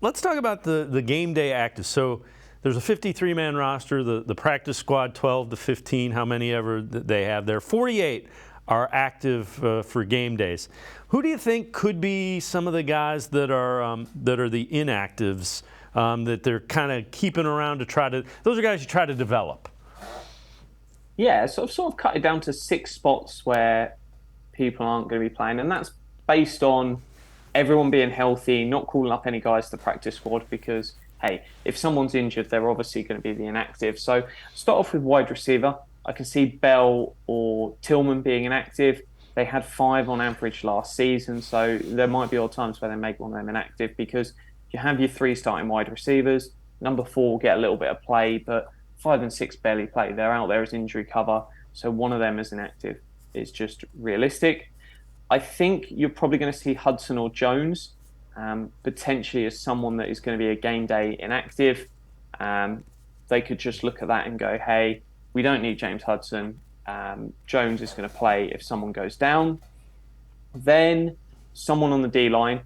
let's talk about the game day active. So there's a 53-man roster, the practice squad 12 to 15, how many ever they have there. 48 are active for game days. Who do you think could be some of the guys that are the inactives that they're kind of keeping around to try to? Those are guys you try to develop. Yeah, so I've sort of cut it down to 6 spots where people aren't going to be playing, and that's based on everyone being healthy, not calling up any guys to the practice squad because, hey, if someone's injured, they're obviously going to be the inactive. So start off with wide receiver. I can see Bell or Tillman being inactive. They had 5 on average last season, so there might be odd times where they make one of them inactive because you have your 3 starting wide receivers. Number 4 will get a little bit of play, but 5 and 6 barely play. They're out there as injury cover, so one of them is inactive. It's just realistic. I think you're probably going to see Hudson or Jones potentially as someone that is going to be a game day inactive. They could just look at that and go, hey, we don't need James Hudson. Jones is going to play if someone goes down. Then someone on the D-line,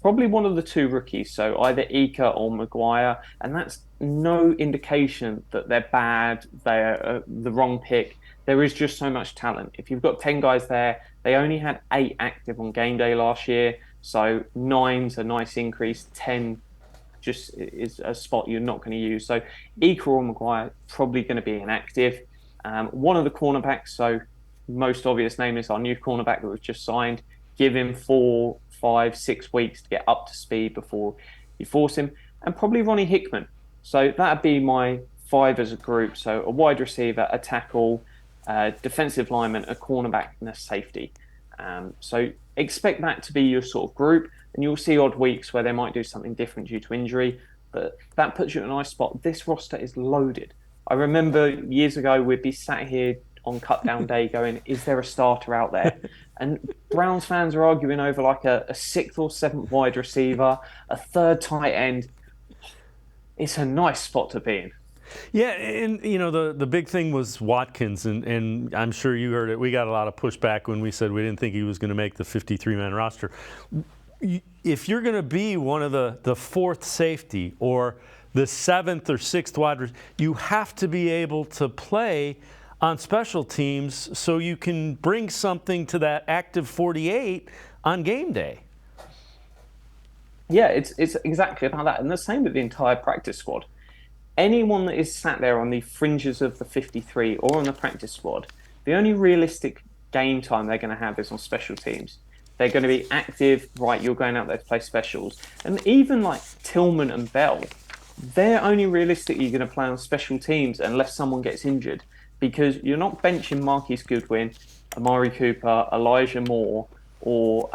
probably one of the 2 rookies, so either Ika or Maguire, and that's no indication that they're bad, they're the wrong pick. There is just so much talent. If you've got 10 guys there, they only had 8 active on game day last year, so 9's a nice increase, 10 just is a spot you're not going to use. So Ika or Maguire probably going to be inactive. One of the cornerbacks, so most obvious name is our new cornerback that was just signed. Give him 4, 5, 6 weeks to get up to speed before you force him. And probably Ronnie Hickman. So that'd be my 5 as a group. So a wide receiver, a tackle, defensive lineman, a cornerback, and a safety. So expect that to be your sort of group. And you'll see odd weeks where they might do something different due to injury. But that puts you in a nice spot. This roster is loaded. I remember years ago we'd be sat here on cut down day going, is there a starter out there? And Browns fans are arguing over like a 6th or 7th wide receiver, a 3rd tight end. It's a nice spot to be in. Yeah, and you know the big thing was Watkins, and I'm sure you heard it. We got a lot of pushback when we said we didn't think he was going to make the 53-man roster. If you're going to be one of the 4th safety or the 7th or 6th wide receiver, you have to be able to play on special teams so you can bring something to that active 48 on game day. Yeah, it's exactly about that. And the same with the entire practice squad. Anyone that is sat there on the fringes of the 53 or on the practice squad, the only realistic game time they're going to have is on special teams. They're going to be active, right, you're going out there to play specials. And even like Tillman and Bell, they're only realistically going to play on special teams unless someone gets injured, because you're not benching Marquise Goodwin, Amari Cooper, Elijah Moore, or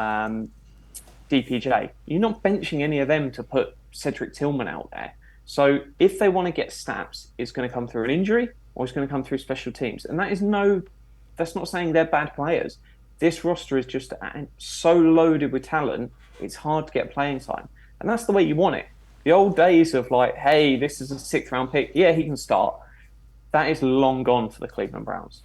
DPJ. You're not benching any of them to put Cedric Tillman out there. So if they want to get snaps, it's going to come through an injury or it's going to come through special teams. And that's not saying they're bad players. This roster is just so loaded with talent, it's hard to get playing time. And that's the way you want it. The old days of like, hey, this is a 6th round pick. Yeah, he can start. That is long gone for the Cleveland Browns.